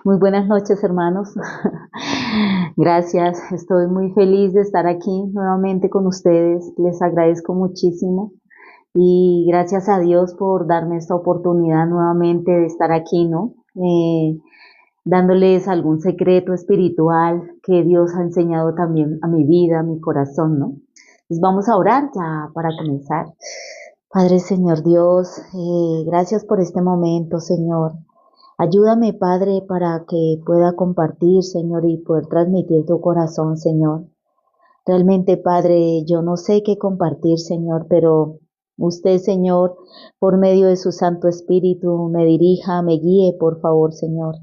Muy buenas noches, hermanos. Gracias, estoy muy feliz de estar aquí nuevamente con ustedes. Les agradezco muchísimo y gracias a Dios por darme esta oportunidad nuevamente de estar aquí, ¿no? Dándoles algún secreto espiritual que Dios ha enseñado también a mi vida, a mi corazón, ¿no? Pues vamos a orar ya para comenzar. Padre Señor Dios, gracias por este momento, Señor. Ayúdame, Padre, para que pueda compartir, Señor, y poder transmitir tu corazón, Señor. Realmente, Padre, yo no sé qué compartir, Señor, pero usted, Señor, por medio de su Santo Espíritu, me dirija, me guíe, por favor, Señor.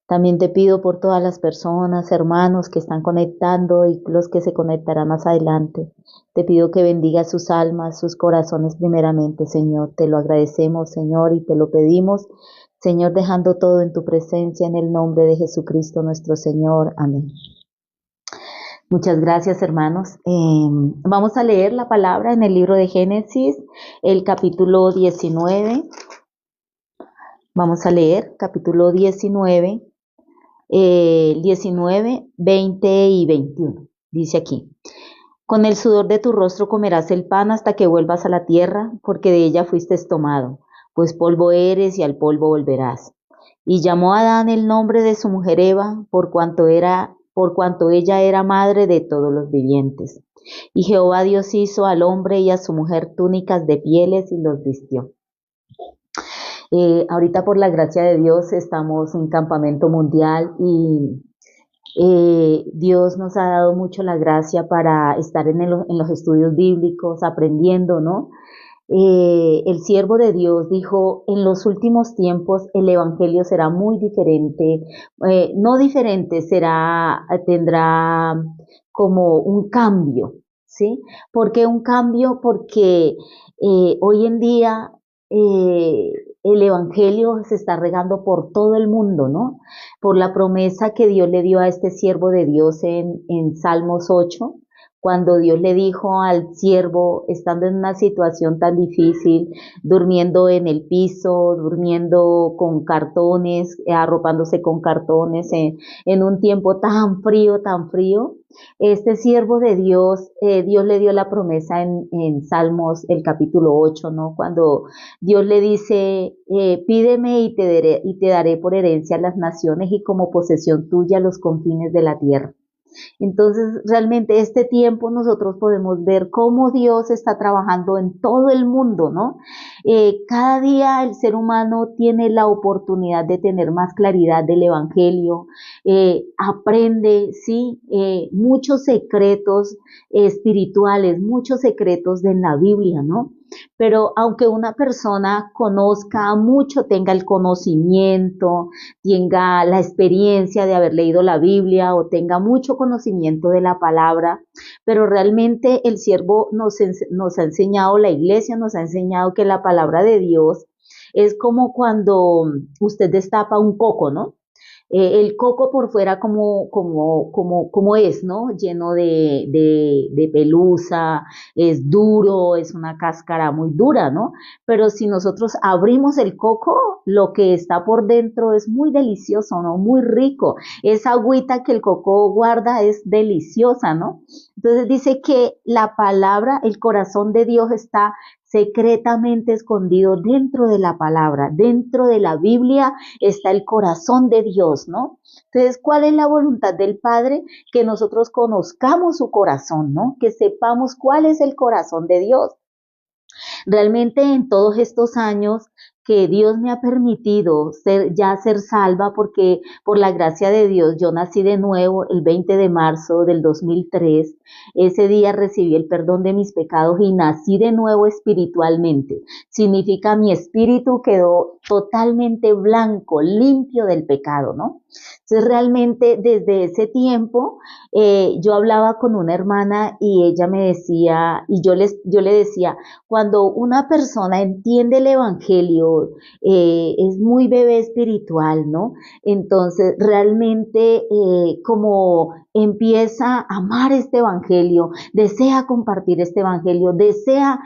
También te pido por todas las personas, hermanos que están conectando y los que se conectarán más adelante. Te pido que bendiga sus almas, sus corazones primeramente, Señor. Te lo agradecemos, Señor, y te lo pedimos, Señor, dejando todo en tu presencia en el nombre de Jesucristo nuestro Señor. Amén. Muchas gracias, hermanos. Vamos a leer la palabra en el libro de Génesis, el capítulo 19. Vamos a leer capítulo 19. 19, 20 y 21. Dice aquí: con el sudor de tu rostro comerás el pan hasta que vuelvas a la tierra, porque de ella fuiste tomado, pues polvo eres y al polvo volverás. Y llamó a Adán el nombre de su mujer Eva, por cuanto ella era madre de todos los vivientes. Y Jehová Dios hizo al hombre y a su mujer túnicas de pieles y los vistió. Ahorita por la gracia de Dios estamos en campamento mundial y Dios nos ha dado mucho la gracia para estar en los estudios bíblicos, aprendiendo, ¿no? El siervo de Dios dijo, en los últimos tiempos el evangelio será muy diferente, no diferente, tendrá como un cambio, ¿sí? ¿Por qué un cambio? Porque hoy en día eh, el evangelio se está regando por todo el mundo, ¿no? Por la promesa que Dios le dio a este siervo de Dios en Salmos 8, cuando Dios le dijo al siervo, estando en una situación tan difícil, durmiendo en el piso, durmiendo con cartones, arropándose con cartones, en un tiempo tan frío, este siervo de Dios, Dios le dio la promesa en Salmos, el capítulo 8, ¿no? Cuando Dios le dice, pídeme y te daré por herencia las naciones y como posesión tuya los confines de la tierra. Entonces, realmente este tiempo nosotros podemos ver cómo Dios está trabajando en todo el mundo, ¿no? Cada día el ser humano tiene la oportunidad de tener más claridad del Evangelio, aprende, sí, muchos secretos espirituales, muchos secretos de la Biblia, ¿no? Pero aunque una persona conozca mucho, tenga el conocimiento, tenga la experiencia de haber leído la Biblia o tenga mucho conocimiento de la palabra, pero realmente el siervo nos ha enseñado, la iglesia nos ha enseñado que la palabra de Dios es como cuando usted destapa un coco, ¿no? El coco por fuera como es, ¿no? Lleno de pelusa, es duro, es una cáscara muy dura, ¿no? Pero si nosotros abrimos el coco, lo que está por dentro es muy delicioso, ¿no? Muy rico. Esa agüita que el coco guarda es deliciosa, ¿no? Entonces dice que la palabra, el corazón de Dios está secretamente escondido dentro de la palabra, dentro de la Biblia está el corazón de Dios, ¿no? Entonces, ¿cuál es la voluntad del Padre? Que nosotros conozcamos su corazón, ¿no? Que sepamos cuál es el corazón de Dios. Realmente en todos estos años que Dios me ha permitido ser salva, porque por la gracia de Dios yo nací de nuevo el 20 de marzo del 2003. Ese día recibí el perdón de mis pecados y nací de nuevo espiritualmente. Significa mi espíritu quedó totalmente blanco, limpio del pecado, ¿no? Entonces realmente desde ese tiempo yo hablaba con una hermana y ella me decía, y yo le decía, cuando una persona entiende el evangelio, es muy bebé espiritual, ¿no? Entonces, realmente como empieza a amar este evangelio, desea compartir este evangelio, desea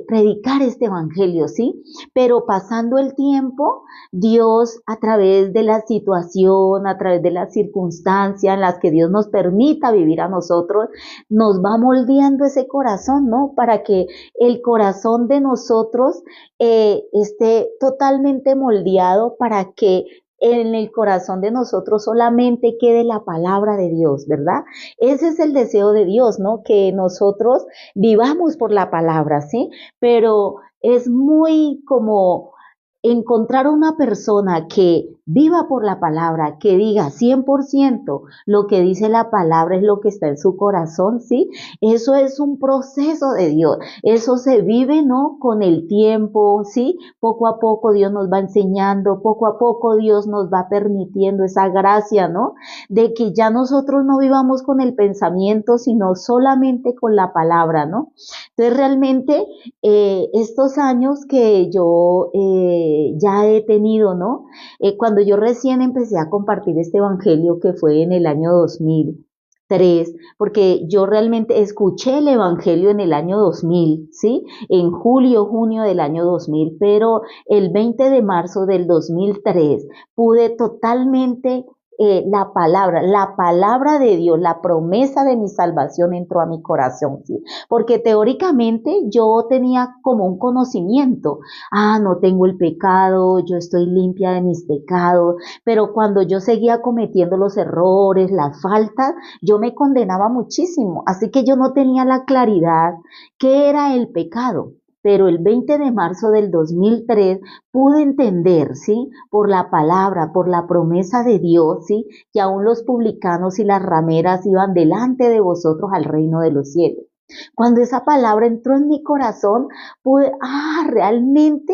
predicar este evangelio, ¿sí? Pero pasando el tiempo, Dios a través de la situación, a través de las circunstancias en las que Dios nos permita vivir a nosotros, nos va moldeando ese corazón, ¿no? Para que el corazón de nosotros esté totalmente moldeado para que en el corazón de nosotros solamente quede la palabra de Dios, ¿verdad? Ese es el deseo de Dios, ¿no? Que nosotros vivamos por la palabra, ¿sí? Pero es muy como encontrar una persona que viva por la palabra, que diga 100% lo que dice la palabra es lo que está en su corazón, ¿sí? Eso es un proceso de Dios. Eso se vive, ¿no? Con el tiempo, ¿sí? Poco a poco Dios nos va enseñando, poco a poco Dios nos va permitiendo esa gracia, ¿no? De que ya nosotros no vivamos con el pensamiento, sino solamente con la palabra, ¿no? Entonces realmente estos años que yo ya he tenido, ¿no? Cuando yo recién empecé a compartir este evangelio que fue en el año 2003, porque yo realmente escuché el evangelio en el año 2000, ¿sí? En julio, junio del año 2000, pero el 20 de marzo del 2003 pude totalmente la palabra de Dios, la promesa de mi salvación entró a mi corazón, ¿sí? Porque teóricamente yo tenía como un conocimiento, no tengo el pecado, yo estoy limpia de mis pecados, pero cuando yo seguía cometiendo los errores, las faltas, yo me condenaba muchísimo, así que yo no tenía la claridad qué era el pecado. Pero el 20 de marzo del 2003 pude entender, ¿sí? Por la palabra, por la promesa de Dios, ¿sí? Que aún los publicanos y las rameras iban delante de vosotros al reino de los cielos. Cuando esa palabra entró en mi corazón, pude, realmente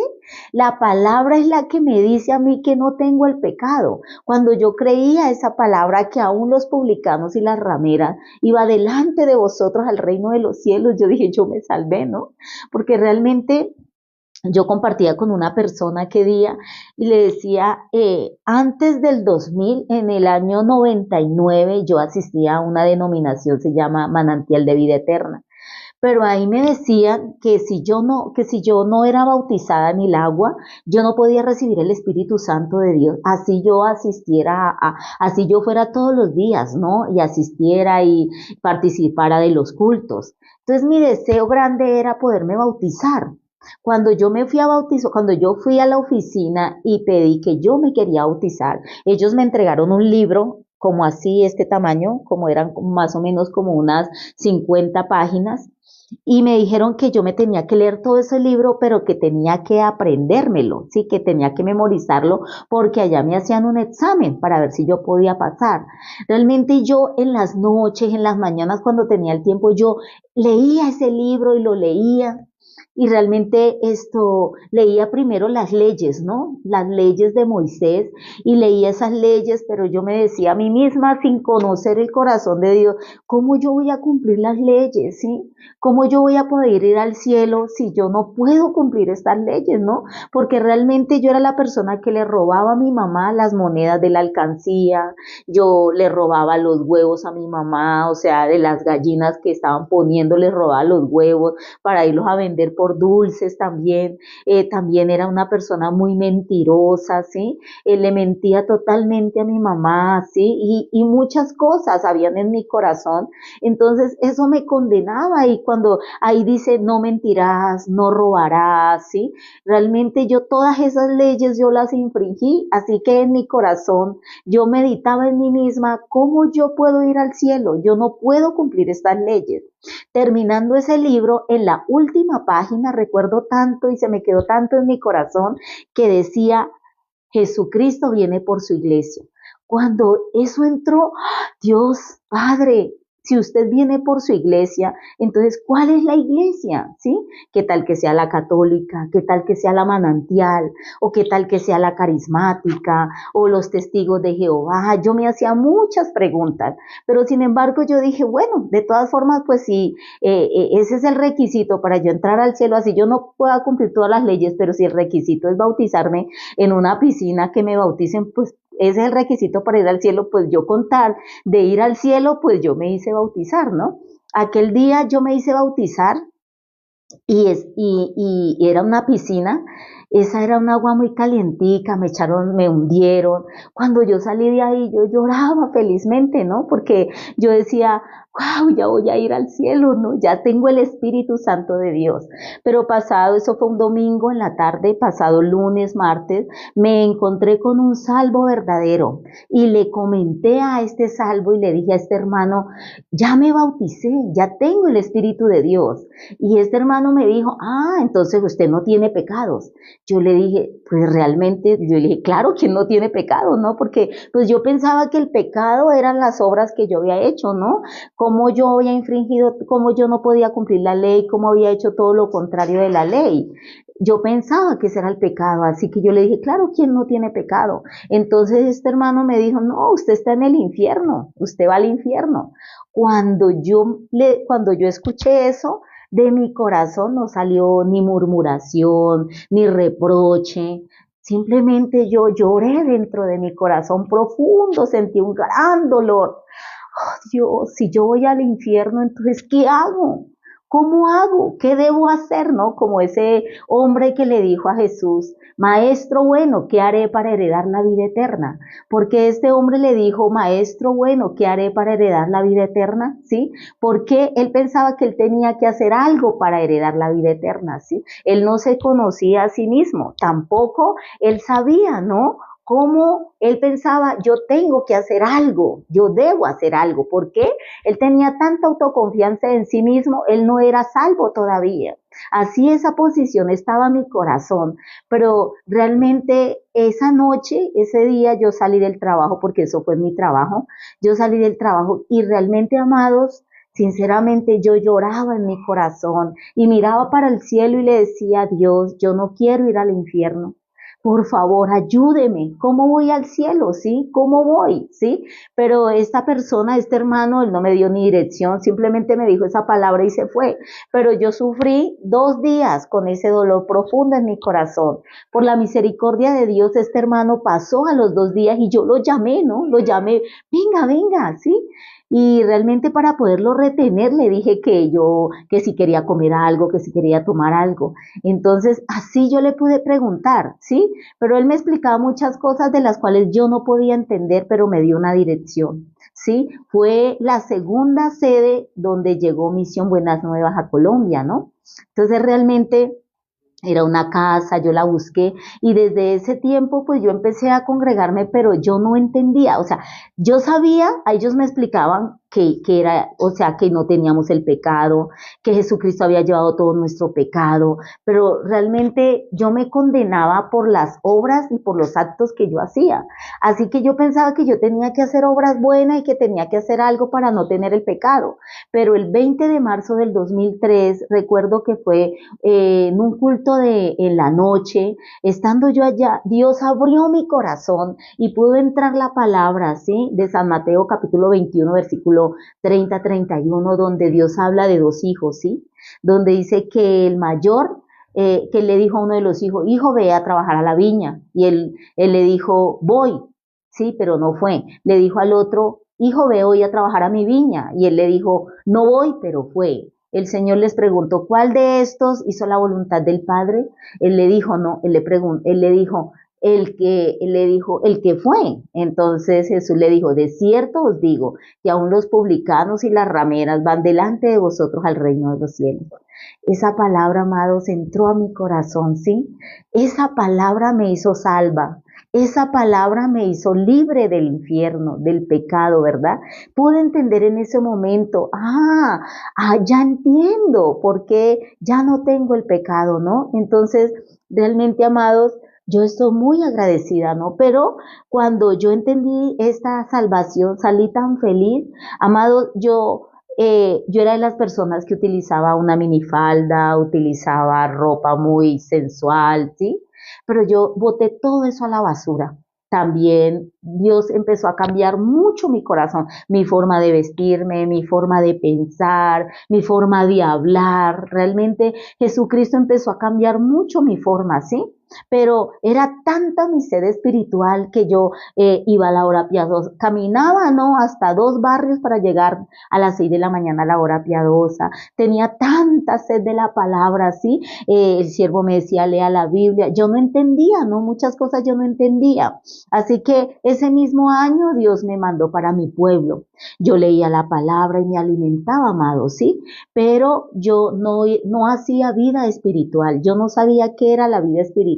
la palabra es la que me dice a mí que no tengo el pecado. Cuando yo creía esa palabra que aún los publicanos y las rameras iba delante de vosotros al reino de los cielos, yo dije, yo me salvé, ¿no? Porque realmente yo compartía con una persona que día y le decía, antes del 2000, en el año 99, yo asistía a una denominación, se llama Manantial de Vida Eterna. Pero ahí me decían que si yo no era bautizada en el agua, yo no podía recibir el Espíritu Santo de Dios. Así yo asistiera así yo fuera todos los días, ¿no? Y asistiera y participara de los cultos. Entonces mi deseo grande era poderme bautizar. Cuando yo me fui a bautizar, cuando yo fui a la oficina y pedí que yo me quería bautizar, ellos me entregaron un libro como así, este tamaño, como eran más o menos como unas 50 páginas, y me dijeron que yo me tenía que leer todo ese libro, pero que tenía que aprendérmelo, sí, que tenía que memorizarlo, porque allá me hacían un examen para ver si yo podía pasar. Realmente yo en las noches, en las mañanas, cuando tenía el tiempo, yo leía ese libro y lo leía. Y realmente leía primero las leyes, ¿no? Las leyes de Moisés y leía esas leyes, pero yo me decía a mí misma sin conocer el corazón de Dios, ¿cómo yo voy a cumplir las leyes, sí? ¿Cómo yo voy a poder ir al cielo si yo no puedo cumplir estas leyes, ¿no? Porque realmente yo era la persona que le robaba a mi mamá las monedas de la alcancía, yo le robaba los huevos a mi mamá, o sea, de las gallinas que estaban poniendo, les robaba los huevos para irlos a vender por dulces también. También era una persona muy mentirosa, ¿sí? Le mentía totalmente a mi mamá, ¿sí? Y muchas cosas habían en mi corazón. Entonces eso me condenaba y cuando ahí dice no mentirás, no robarás, ¿sí? Realmente yo todas esas leyes yo las infringí, así que en mi corazón yo meditaba en mí misma, ¿cómo yo puedo ir al cielo? Yo no puedo cumplir estas leyes. Terminando ese libro, en la última página, recuerdo tanto y se me quedó tanto en mi corazón que decía, Jesucristo viene por su iglesia. Cuando eso entró, Dios Padre, Si usted viene por su iglesia, entonces, ¿cuál es la iglesia? ¿Sí? ¿Qué tal que sea la católica? ¿Qué tal que sea la manantial? ¿O qué tal que sea la carismática? ¿O los testigos de Jehová? Yo me hacía muchas preguntas, pero sin embargo yo dije, bueno, de todas formas, pues sí, ese es el requisito para yo entrar al cielo, así yo no pueda cumplir todas las leyes, pero si el requisito es bautizarme en una piscina, que me bauticen, pues ese es el requisito para ir al cielo, pues yo contar de ir al cielo, pues yo me hice bautizar, ¿no? Aquel día yo me hice bautizar y era una piscina, esa era un agua muy calientica, me echaron, me hundieron. Cuando yo salí de ahí, yo lloraba felizmente, ¿no? Porque yo decía, wow, ya voy a ir al cielo, ¿no? Ya tengo el Espíritu Santo de Dios. Pero pasado, eso fue un domingo en la tarde, pasado lunes, martes, me encontré con un salvo verdadero y le comenté a este salvo y le dije a este hermano, ya me bauticé, ya tengo el Espíritu de Dios. Y este hermano me dijo, ah, entonces usted no tiene pecados. Yo le dije, pues realmente, yo le dije, claro que no tiene pecado, ¿no? Porque pues yo pensaba que el pecado eran las obras que yo había hecho, ¿no? Cómo yo había infringido, cómo yo no podía cumplir la ley, cómo había hecho todo lo contrario de la ley. Yo pensaba que ese era el pecado, así que yo le dije, claro, ¿quién no tiene pecado? Entonces este hermano me dijo, no, usted está en el infierno, usted va al infierno. Cuando yo escuché eso, de mi corazón no salió ni murmuración, ni reproche. Simplemente yo lloré dentro de mi corazón profundo, sentí un gran dolor. Oh, Dios, si yo voy al infierno, entonces, ¿qué hago? ¿Cómo hago? ¿Qué debo hacer? ¿No? Como ese hombre que le dijo a Jesús, Maestro bueno, ¿qué haré para heredar la vida eterna? Porque este hombre le dijo, Maestro bueno, ¿qué haré para heredar la vida eterna? ¿Sí? Porque él pensaba que él tenía que hacer algo para heredar la vida eterna, ¿sí? Él no se conocía a sí mismo, tampoco él sabía, ¿no? Cómo él pensaba, yo tengo que hacer algo, yo debo hacer algo. ¿Por qué? Él tenía tanta autoconfianza en sí mismo, él no era salvo todavía. Así esa posición estaba en mi corazón, pero realmente esa noche, ese día yo salí del trabajo, porque eso fue mi trabajo, yo salí del trabajo y realmente, amados, sinceramente yo lloraba en mi corazón y miraba para el cielo y le decía a Dios, yo no quiero ir al infierno. Por favor, ayúdeme. ¿Cómo voy al cielo? ¿Sí? ¿Cómo voy? ¿Sí? Pero esta persona, este hermano, él no me dio ni dirección, simplemente me dijo esa palabra y se fue. Pero yo sufrí 2 días con ese dolor profundo en mi corazón. Por la misericordia de Dios, este hermano pasó a los 2 días y yo lo llamé, ¿no? Lo llamé, venga, venga, ¿sí? Y realmente para poderlo retener le dije que si quería comer algo, que si quería tomar algo. Entonces, así yo le pude preguntar, ¿sí? Pero él me explicaba muchas cosas de las cuales yo no podía entender, pero me dio una dirección, ¿sí? Fue la segunda sede donde llegó Misión Buenas Nuevas a Colombia, ¿no? Entonces, realmente era una casa, yo la busqué y desde ese tiempo pues yo empecé a congregarme, pero yo no entendía, o sea, yo sabía, a ellos me explicaban que era, o sea, que no teníamos el pecado, que Jesucristo había llevado todo nuestro pecado, pero realmente yo me condenaba por las obras y por los actos que yo hacía. Así que yo pensaba que yo tenía que hacer obras buenas y que tenía que hacer algo para no tener el pecado. Pero el 20 de marzo del 2003, recuerdo que fue en un culto en la noche, estando yo allá, Dios abrió mi corazón y pudo entrar la palabra, ¿sí? De San Mateo capítulo 21, versículo 30-31, donde Dios habla de 2 hijos, ¿sí? Donde dice que el mayor, que le dijo a uno de los hijos, hijo, ve a trabajar a la viña. Y él le dijo, voy, sí, pero no fue. Le dijo al otro, hijo, ve hoy a trabajar a mi viña. Y él le dijo, no voy, pero fue. El Señor les preguntó, ¿cuál de estos hizo la voluntad del Padre? Él le dijo, no, él le dijo, el que fue. Entonces Jesús le dijo, de cierto os digo, que aún los publicanos y las rameras van delante de vosotros al reino de los cielos. Esa palabra, amados, entró a mi corazón, ¿sí? Esa palabra me hizo salva. Esa palabra me hizo libre del infierno, del pecado, ¿verdad? Pude entender en ese momento, ya entiendo por qué ya no tengo el pecado, ¿no? Entonces, realmente, amados, yo estoy muy agradecida, ¿no? Pero cuando yo entendí esta salvación, salí tan feliz, amados, yo yo era de las personas que utilizaba una minifalda, utilizaba ropa muy sensual, ¿sí? Pero yo boté todo eso a la basura. También Dios empezó a cambiar mucho mi corazón, mi forma de vestirme, mi forma de pensar, mi forma de hablar. Realmente Jesucristo empezó a cambiar mucho mi forma, ¿sí? Pero era tanta mi sed espiritual que yo iba a la hora piadosa, caminaba, ¿no? Hasta 2 barrios para llegar a las 6 de la mañana a la hora piadosa. Tenía tanta sed de la palabra, ¿sí? El siervo me decía, lea la Biblia. Yo no entendía, ¿no? Muchas cosas yo no entendía. Así que ese mismo año Dios me mandó para mi pueblo. Yo leía la palabra y me alimentaba, amado, ¿sí? Pero yo no hacía vida espiritual. Yo no sabía qué era la vida espiritual.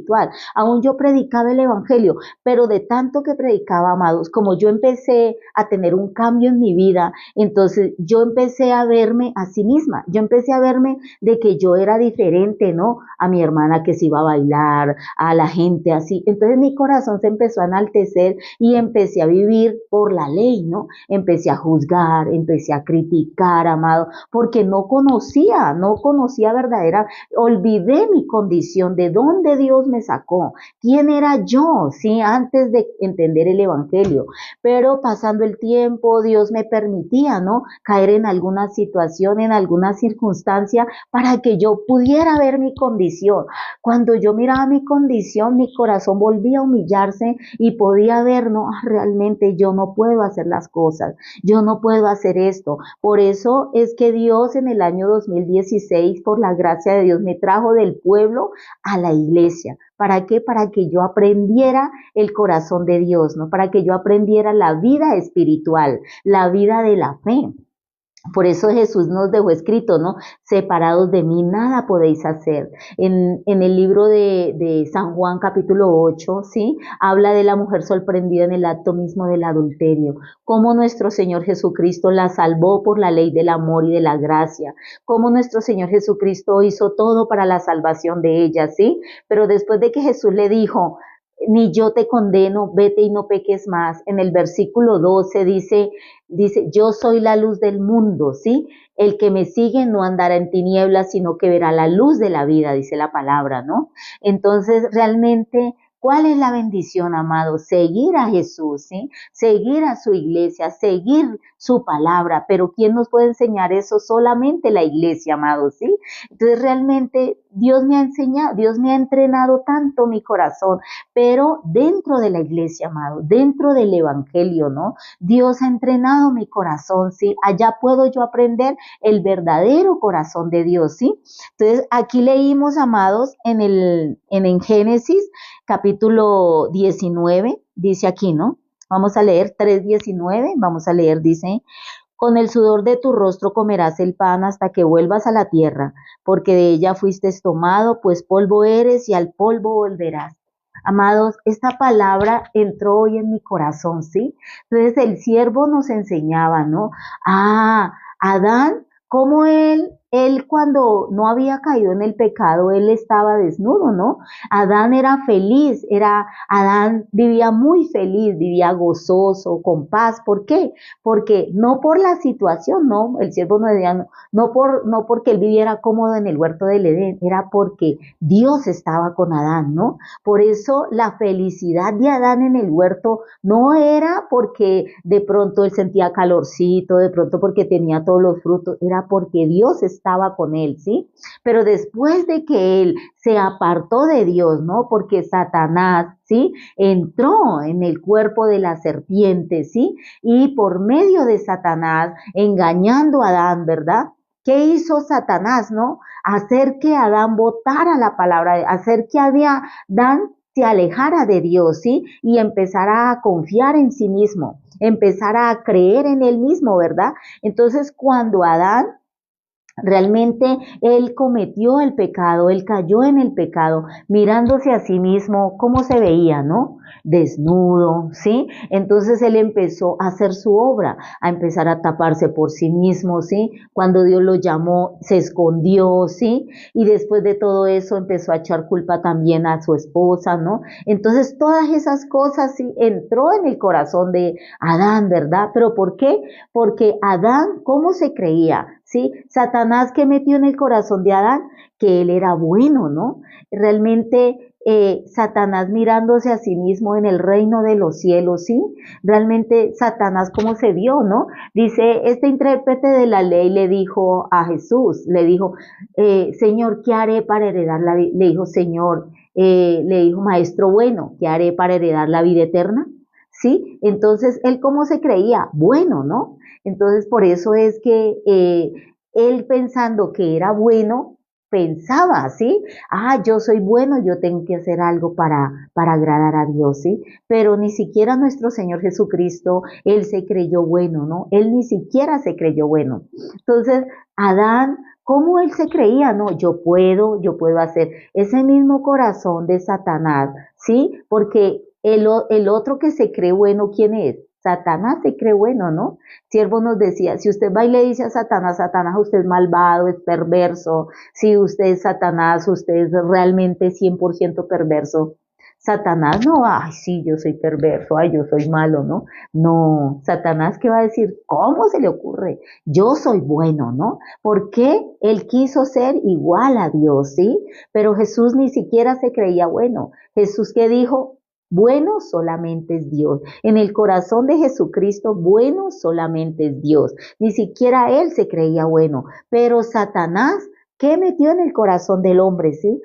Aún yo predicaba el evangelio, pero de tanto que predicaba, amados, como yo empecé a tener un cambio en mi vida, entonces yo empecé a verme a sí misma. Yo empecé a verme de que yo era diferente, ¿no? A mi hermana que se iba a bailar, a la gente así. Entonces mi corazón se empezó a enaltecer y empecé a vivir por la ley, ¿no? Empecé a juzgar, empecé a criticar, amado, porque no conocía verdadera, olvidé mi condición, de dónde Dios me sacó, quién era yo, ¿sí? Antes de entender el evangelio. Pero pasando el tiempo, Dios me permitía, ¿no? Caer en alguna situación, en alguna circunstancia, para que yo pudiera ver mi condición. Cuando yo miraba mi condición, mi corazón volvía a humillarse y podía ver, no, realmente yo no puedo hacer las cosas, yo no puedo hacer esto. Por eso es que Dios en el año 2016, por la gracia de Dios, me trajo del pueblo a la iglesia. ¿Para qué? Para que yo aprendiera el corazón de Dios, ¿no? Para que yo aprendiera la vida espiritual, la vida de la fe. Por eso Jesús nos dejó escrito, ¿no? Separados de mí, nada podéis hacer. En el libro de San Juan, capítulo 8, ¿sí? Habla de la mujer sorprendida en el acto mismo del adulterio. Cómo nuestro Señor Jesucristo la salvó por la ley del amor y de la gracia. Cómo nuestro Señor Jesucristo hizo todo para la salvación de ella, ¿sí? Pero después de que Jesús le dijo, ni yo te condeno, vete y no peques más. En el versículo 12 dice, yo soy la luz del mundo, ¿sí? El que me sigue no andará en tinieblas, sino que verá la luz de la vida, dice la palabra, ¿no? Entonces, realmente, ¿cuál es la bendición, amado? Seguir a Jesús, ¿sí? Seguir a su iglesia, seguir su palabra, pero ¿quién nos puede enseñar eso? Solamente la iglesia, amado, ¿sí? Entonces, realmente, Dios me ha enseñado, Dios me ha entrenado tanto mi corazón, pero dentro de la iglesia, amado, dentro del evangelio, ¿no? Dios ha entrenado mi corazón, ¿sí? Allá puedo yo aprender el verdadero corazón de Dios, ¿sí? Entonces, aquí leímos, amados, en Génesis, capítulo 19, dice aquí, ¿no? Vamos a leer 3:19, vamos a leer, dice, con el sudor de tu rostro comerás el pan hasta que vuelvas a la tierra, porque de ella fuiste tomado, pues polvo eres y al polvo volverás. Amados, esta palabra entró hoy en mi corazón, ¿sí? Entonces el siervo nos enseñaba, ¿no? Adán, cómo él cuando no había caído en el pecado, él estaba desnudo, ¿no? Adán era feliz, Adán vivía muy feliz, vivía gozoso, con paz. ¿Por qué? Porque no por la situación, ¿no? El siervo no decía, no porque él viviera cómodo en el huerto del Edén, era porque Dios estaba con Adán, ¿no? Por eso la felicidad de Adán en el huerto no era porque de pronto él sentía calorcito, de pronto porque tenía todos los frutos, era porque Dios estaba con él, ¿sí? Pero después de que él se apartó de Dios, ¿no? Porque Satanás, ¿sí? Entró en el cuerpo de la serpiente, ¿sí? Y por medio de Satanás, engañando a Adán, ¿verdad? ¿Qué hizo Satanás, no? Hacer que Adán votara la palabra, hacer que Adán se alejara de Dios, ¿sí? Y empezara a confiar en sí mismo, empezara a creer en él mismo, ¿verdad? Entonces, cuando Adán Realmente él cometió el pecado, él cayó en el pecado, mirándose a sí mismo, ¿cómo se veía, no? Desnudo, ¿sí? Entonces él empezó a hacer su obra, a empezar a taparse por sí mismo, ¿sí? Cuando Dios lo llamó, se escondió, ¿sí? Y después de todo eso empezó a echar culpa también a su esposa, ¿no? Entonces todas esas cosas, sí, entró en el corazón de Adán, ¿verdad? ¿Pero por qué? Porque Adán, ¿cómo se creía? ¿Sí? Satanás que metió en el corazón de Adán, que él era bueno, ¿no? Realmente Satanás mirándose a sí mismo en el reino de los cielos, ¿sí? Realmente Satanás cómo se vio, ¿no? Dice, este intérprete de la ley le dijo a Jesús, le dijo, Señor, ¿qué haré para heredar la vida? Le dijo, Señor, le dijo, Maestro bueno, ¿qué haré para heredar la vida eterna? ¿Sí? Entonces, él cómo se creía, bueno, ¿no? Entonces, por eso es que él pensando que era bueno, pensaba, ¿sí? Yo soy bueno, yo tengo que hacer algo para agradar a Dios, ¿sí? Pero ni siquiera nuestro Señor Jesucristo, él se creyó bueno, ¿no? Él ni siquiera se creyó bueno. Entonces, Adán, ¿cómo él se creía? No, yo puedo hacer ese mismo corazón de Satanás, ¿sí? Porque el otro que se cree bueno, ¿quién es? Satanás se cree bueno, ¿no? Siervo nos decía, si usted va y le dice a Satanás, Satanás, usted es malvado, es perverso, si usted es Satanás, usted es realmente 100% perverso. Satanás no, ay, sí, yo soy perverso, ay, yo soy malo, ¿no? No, Satanás, ¿qué va a decir? ¿Cómo se le ocurre? Yo soy bueno, ¿no? Porque él quiso ser igual a Dios, ¿sí? Pero Jesús ni siquiera se creía bueno. Jesús que dijo, bueno solamente es Dios. En el corazón de Jesucristo, bueno solamente es Dios. Ni siquiera él se creía bueno. Pero Satanás, ¿qué metió en el corazón del hombre? ¿Sí?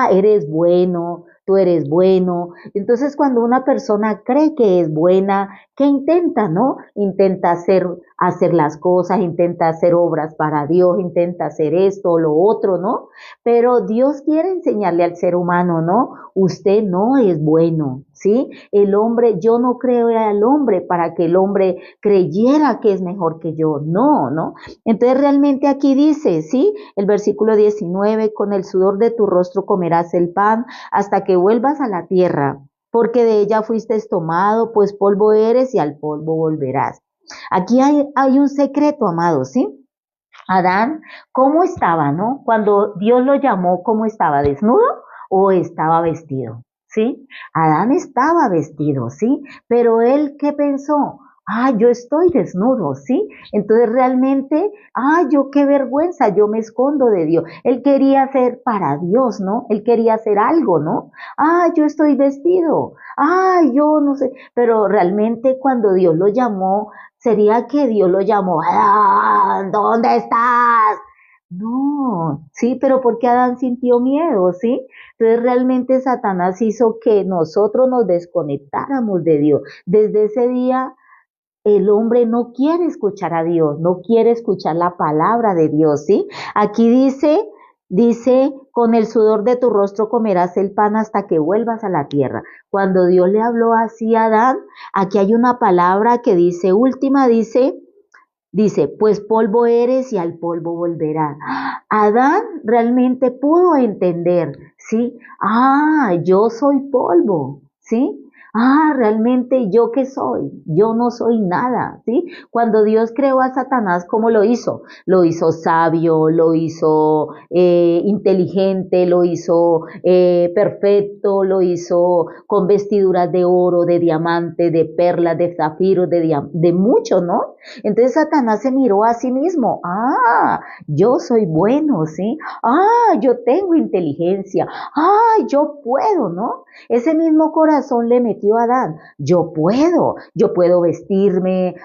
Eres bueno, tú eres bueno. Entonces, cuando una persona cree que es buena, ¿qué intenta, no? Intenta hacer las cosas, intenta hacer obras para Dios, intenta hacer esto o lo otro, ¿no? Pero Dios quiere enseñarle al ser humano, ¿no? Usted no es bueno, ¿sí? El hombre, yo no creo al hombre para que el hombre creyera que es mejor que yo, no, ¿no? Entonces realmente aquí dice, ¿sí? El versículo 19, con el sudor de tu rostro comerás el pan hasta que vuelvas a la tierra, porque de ella fuiste tomado, pues polvo eres y al polvo volverás. Aquí hay un secreto, amado, ¿sí? Adán, ¿cómo estaba, no? Cuando Dios lo llamó, ¿cómo estaba? ¿Desnudo o estaba vestido? ¿Sí? Adán estaba vestido, ¿sí? Pero él, ¿qué pensó? Yo estoy desnudo, ¿sí? Entonces realmente, yo qué vergüenza, yo me escondo de Dios. Él quería hacer para Dios, ¿no? Él quería hacer algo, ¿no? Yo estoy vestido. Yo no sé. Pero realmente cuando Dios lo llamó, sería que Dios lo llamó, Adán, ¿dónde estás? No, sí, pero porque Adán sintió miedo, ¿sí? Entonces realmente Satanás hizo que nosotros nos desconectáramos de Dios. Desde ese día el hombre no quiere escuchar a Dios, no quiere escuchar la palabra de Dios, ¿sí? Aquí dice, con el sudor de tu rostro comerás el pan hasta que vuelvas a la tierra. Cuando Dios le habló así a Adán, aquí hay una palabra que dice, última, dice, pues polvo eres y al polvo volverás. Adán realmente pudo entender, ¿sí? Yo soy polvo, ¿sí? Realmente yo qué soy, yo no soy nada, ¿sí? Cuando Dios creó a Satanás, ¿cómo lo hizo? Lo hizo sabio, lo hizo inteligente, lo hizo perfecto, lo hizo con vestiduras de oro, de diamante, de perlas, de zafiro, de mucho, ¿no? Entonces Satanás se miró a sí mismo. Yo soy bueno, ¿sí? Yo tengo inteligencia. Yo puedo, ¿no? Ese mismo corazón le metió a Adán. Yo puedo vestirme.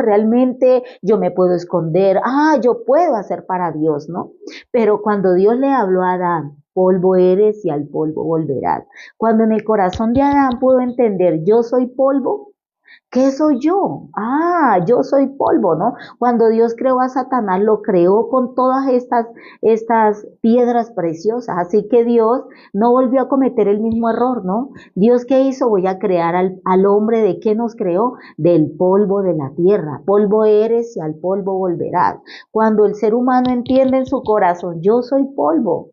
Realmente yo me puedo esconder. Yo puedo hacer para Dios, ¿no? Pero cuando Dios le habló a Adán, polvo eres y al polvo volverás. Cuando en el corazón de Adán pudo entender, yo soy polvo, ¿Qué soy yo? Ah, yo soy polvo, ¿no? Cuando Dios creó a Satanás, lo creó con todas estas piedras preciosas. Así que Dios no volvió a cometer el mismo error, ¿no? Dios, ¿qué hizo? Voy a crear al hombre. ¿De qué nos creó? Del polvo de la tierra. Polvo eres y al polvo volverás. Cuando el ser humano entiende en su corazón, yo soy polvo.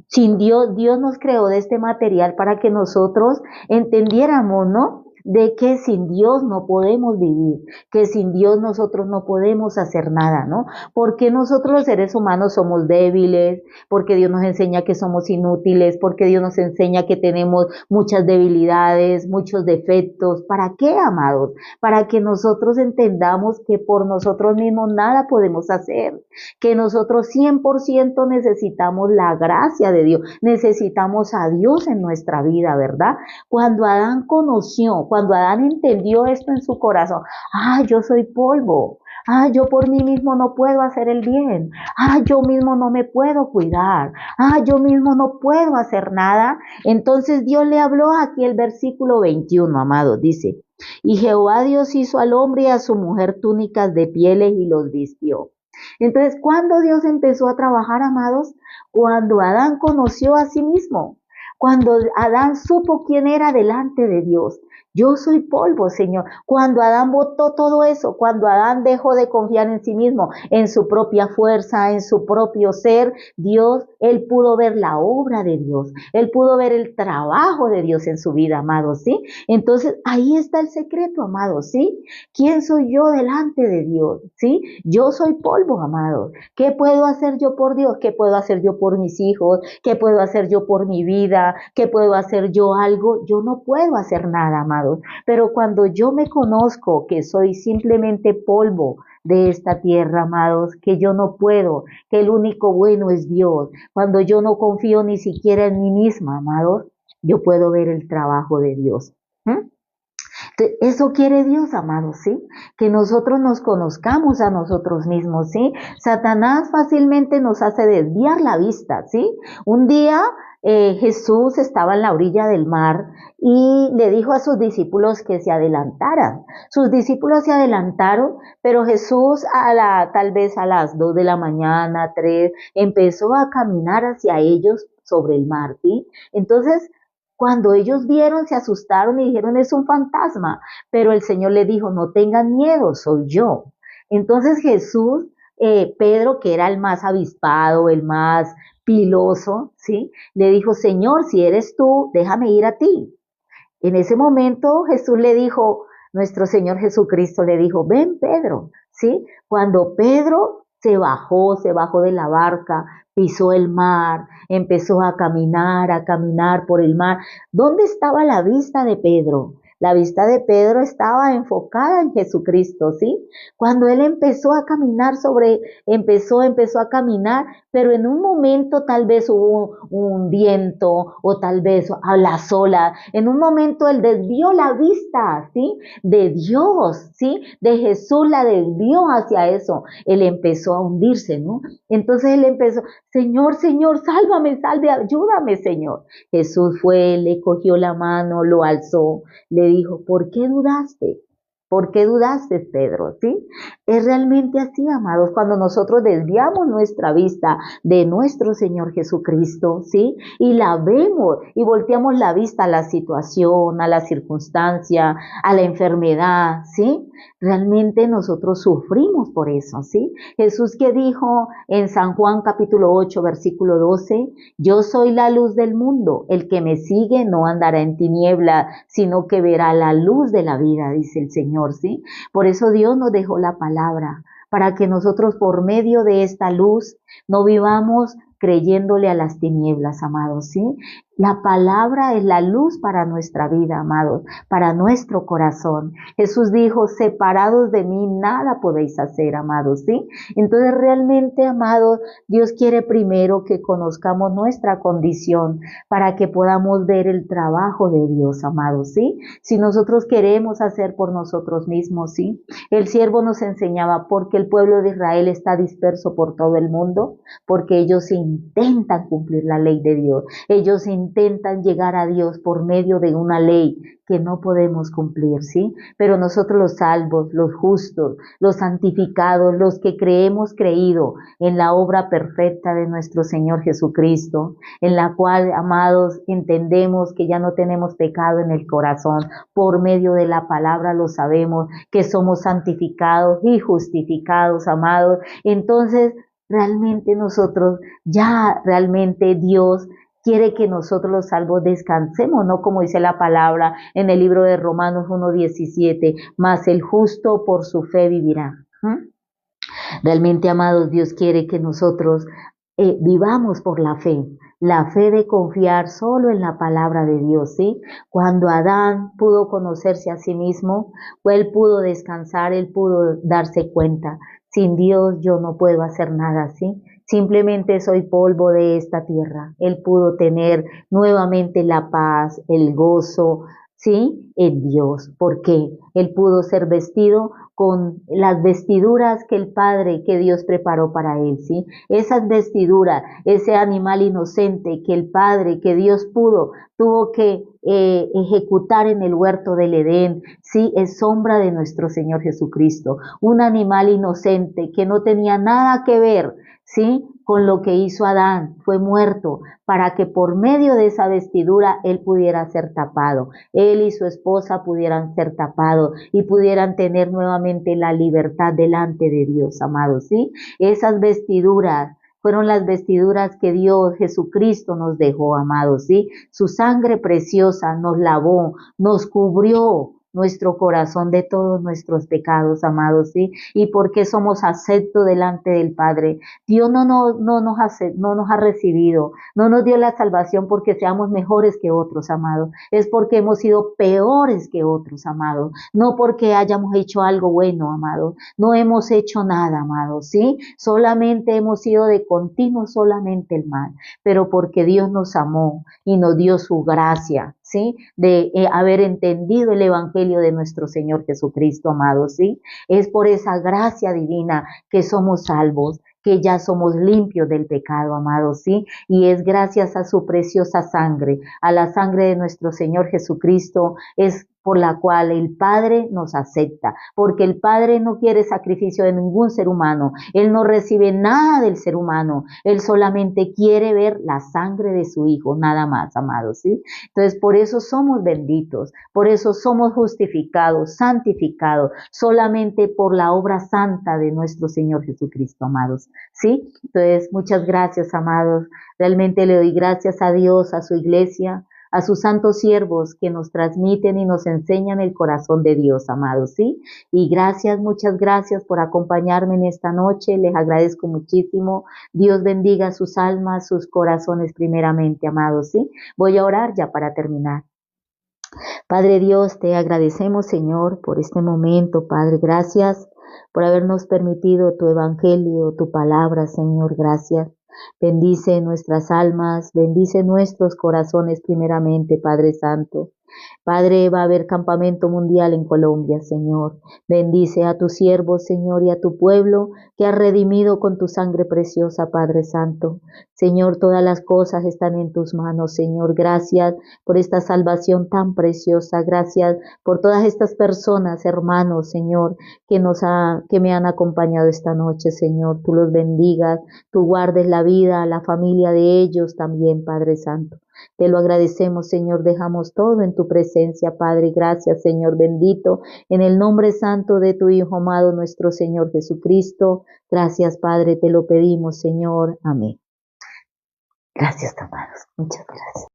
Sin Dios, Dios nos creó de este material para que nosotros entendiéramos, ¿no? De que sin Dios no podemos vivir, que sin Dios nosotros no podemos hacer nada, ¿no? Porque nosotros los seres humanos somos débiles, porque Dios nos enseña que somos inútiles, porque Dios nos enseña que tenemos muchas debilidades, muchos defectos. ¿Para qué, amados? Para que nosotros entendamos que por nosotros mismos nada podemos hacer, que nosotros 100% necesitamos la gracia de Dios, necesitamos a Dios en nuestra vida, ¿verdad? Cuando Adán conoció, cuando Adán entendió esto en su corazón, yo soy polvo, yo por mí mismo no puedo hacer el bien, yo mismo no me puedo cuidar, yo mismo no puedo hacer nada. Entonces Dios le habló aquí el versículo 21, amados, dice, y Jehová Dios hizo al hombre y a su mujer túnicas de pieles y los vistió. Entonces, ¿cuándo Dios empezó a trabajar, amados? Cuando Adán conoció a sí mismo, cuando Adán supo quién era delante de Dios. Yo soy polvo, Señor. Cuando Adán botó todo eso, cuando Adán dejó de confiar en sí mismo, en su propia fuerza, en su propio ser, Dios, él pudo ver la obra de Dios. Él pudo ver el trabajo de Dios en su vida, amados, ¿sí? Entonces, ahí está el secreto, amados, ¿sí? ¿Quién soy yo delante de Dios? ¿Sí? Yo soy polvo, amado. ¿Qué puedo hacer yo por Dios? ¿Qué puedo hacer yo por mis hijos? ¿Qué puedo hacer yo por mi vida? ¿Qué puedo hacer yo algo? Yo no puedo hacer nada, amado. Pero cuando yo me conozco que soy simplemente polvo de esta tierra, amados, que yo no puedo, que el único bueno es Dios, cuando yo no confío ni siquiera en mí misma, amados, yo puedo ver el trabajo de Dios. ¿Mm? Eso quiere Dios, amados, ¿sí? Que nosotros nos conozcamos a nosotros mismos, ¿sí? Satanás fácilmente nos hace desviar la vista, ¿sí? Un día Jesús estaba en la orilla del mar y le dijo a sus discípulos que se adelantaran. Sus discípulos se adelantaron, pero Jesús tal vez a las 2 de la mañana, 3, empezó a caminar hacia ellos sobre el mar, ¿sí? Entonces, cuando ellos vieron, se asustaron y dijeron, es un fantasma. Pero el Señor le dijo, no tengan miedo, soy yo. Entonces Jesús, Pedro, que era el más avispado, el más piloso, ¿sí? Le dijo, Señor, si eres tú, déjame ir a ti. En ese momento Jesús le dijo, nuestro Señor Jesucristo le dijo, ven Pedro, ¿sí? Cuando Pedro se bajó de la barca, pisó el mar, empezó a caminar por el mar. ¿Dónde estaba la vista de Pedro? La vista de Pedro estaba enfocada en Jesucristo, ¿sí? Cuando él empezó a caminar empezó a caminar, pero en un momento tal vez hubo un viento o tal vez a las olas. En un momento él desvió la vista, ¿sí? De Dios, ¿sí? De Jesús la desvió hacia eso. Él empezó a hundirse, ¿no? Entonces él empezó, Señor, Señor, sálvame, ayúdame, Señor. Jesús fue, le cogió la mano, lo alzó, le dijo, ¿por qué dudaste? ¿Por qué dudaste, Pedro? ¿Sí? Es realmente así, amados, cuando nosotros desviamos nuestra vista de nuestro Señor Jesucristo, ¿sí? Y la vemos y volteamos la vista a la situación, a la circunstancia, a la enfermedad, ¿sí? Realmente nosotros sufrimos por eso, ¿sí? Jesús que dijo en San Juan capítulo 8, versículo 12, yo soy la luz del mundo, el que me sigue no andará en tiniebla, sino que verá la luz de la vida, dice el Señor, ¿sí? Por eso Dios nos dejó la palabra, para que nosotros por medio de esta luz no vivamos creyéndole a las tinieblas, amados, ¿sí? La palabra es la luz para nuestra vida, amados, para nuestro corazón. Jesús dijo, separados de mí nada podéis hacer, amados, ¿sí? Entonces realmente, amados, Dios quiere primero que conozcamos nuestra condición para que podamos ver el trabajo de Dios, amados, ¿sí? Si nosotros queremos hacer por nosotros mismos, ¿sí? El siervo nos enseñaba, porque el pueblo de Israel está disperso por todo el mundo, porque ellos intentan cumplir la ley de Dios, ellos intentan intentan llegar a Dios por medio de una ley que no podemos cumplir, ¿sí? Pero nosotros los salvos, los justos, los santificados, los que creído en la obra perfecta de nuestro Señor Jesucristo, en la cual, amados, entendemos que ya no tenemos pecado en el corazón, por medio de la palabra lo sabemos, que somos santificados y justificados, amados. Entonces, realmente nosotros, ya realmente Dios quiere que nosotros los salvos descansemos, ¿no? Como dice la palabra en el libro de Romanos 1:17, mas el justo por su fe vivirá. Realmente, amados, Dios quiere que nosotros vivamos por la fe de confiar solo en la palabra de Dios, ¿sí? Cuando Adán pudo conocerse a sí mismo, él pudo descansar, él pudo darse cuenta, sin Dios yo no puedo hacer nada, ¿sí? Simplemente soy polvo de esta tierra. Él pudo tener nuevamente la paz, el gozo, ¿sí? En Dios. ¿Por qué? Él pudo ser vestido con las vestiduras que el Padre, que Dios preparó para él, ¿sí? Esas vestiduras, ese animal inocente que el Padre, que Dios tuvo que ejecutar en el huerto del Edén, sí, es sombra de nuestro Señor Jesucristo. Un animal inocente que no tenía nada que ver, ¿sí?, con lo que hizo Adán, fue muerto para que por medio de esa vestidura él pudiera ser tapado, él y su esposa pudieran ser tapados y pudieran tener nuevamente la libertad delante de Dios, amados, ¿sí? Esas vestiduras fueron las vestiduras que Dios Jesucristo nos dejó, amados, ¿sí? Su sangre preciosa nos lavó, nos cubrió nuestro corazón de todos nuestros pecados, amados, ¿sí? Y porque somos aceptos delante del Padre. Dios no nos ha recibido, no nos dio la salvación porque seamos mejores que otros, amados. Es porque hemos sido peores que otros, amados. No porque hayamos hecho algo bueno, amados. No hemos hecho nada, amados, ¿sí? Solamente hemos sido de continuo solamente el mal, pero porque Dios nos amó y nos dio su gracia, ¿sí? De haber entendido el evangelio de nuestro Señor Jesucristo, amados, ¿sí? Es por esa gracia divina que somos salvos, que ya somos limpios del pecado, amados, ¿sí? Y es gracias a su preciosa sangre, a la sangre de nuestro Señor Jesucristo, es por la cual el Padre nos acepta, porque el Padre no quiere sacrificio de ningún ser humano, Él no recibe nada del ser humano, Él solamente quiere ver la sangre de su Hijo, nada más, amados, ¿sí? Entonces, por eso somos benditos, por eso somos justificados, santificados, solamente por la obra santa de nuestro Señor Jesucristo, amados, ¿sí? Entonces, muchas gracias, amados, realmente le doy gracias a Dios, a su iglesia, a sus santos siervos que nos transmiten y nos enseñan el corazón de Dios, amados, ¿sí? Y gracias, muchas gracias por acompañarme en esta noche, les agradezco muchísimo. Dios bendiga sus almas, sus corazones primeramente, amados, ¿sí? Voy a orar ya para terminar. Padre Dios, te agradecemos, Señor, por este momento, Padre, gracias por habernos permitido tu evangelio, tu palabra, Señor, gracias. Bendice nuestras almas, bendice nuestros corazones primeramente, Padre Santo. Padre, va a haber campamento mundial en Colombia, Señor. Bendice a tu siervo, Señor, y a tu pueblo que has redimido con tu sangre preciosa, Padre Santo. Señor, todas las cosas están en tus manos, Señor. Gracias por esta salvación tan preciosa. Gracias por todas estas personas, hermanos, Señor, que me han acompañado esta noche, Señor. Tú los bendigas, tú guardes la vida, la familia de ellos también, Padre Santo. Te lo agradecemos, Señor, dejamos todo en tu presencia, Padre. Gracias, Señor bendito, en el nombre santo de tu Hijo amado, nuestro Señor Jesucristo. Gracias, Padre, te lo pedimos, Señor. Amén. Gracias, amados. Muchas gracias.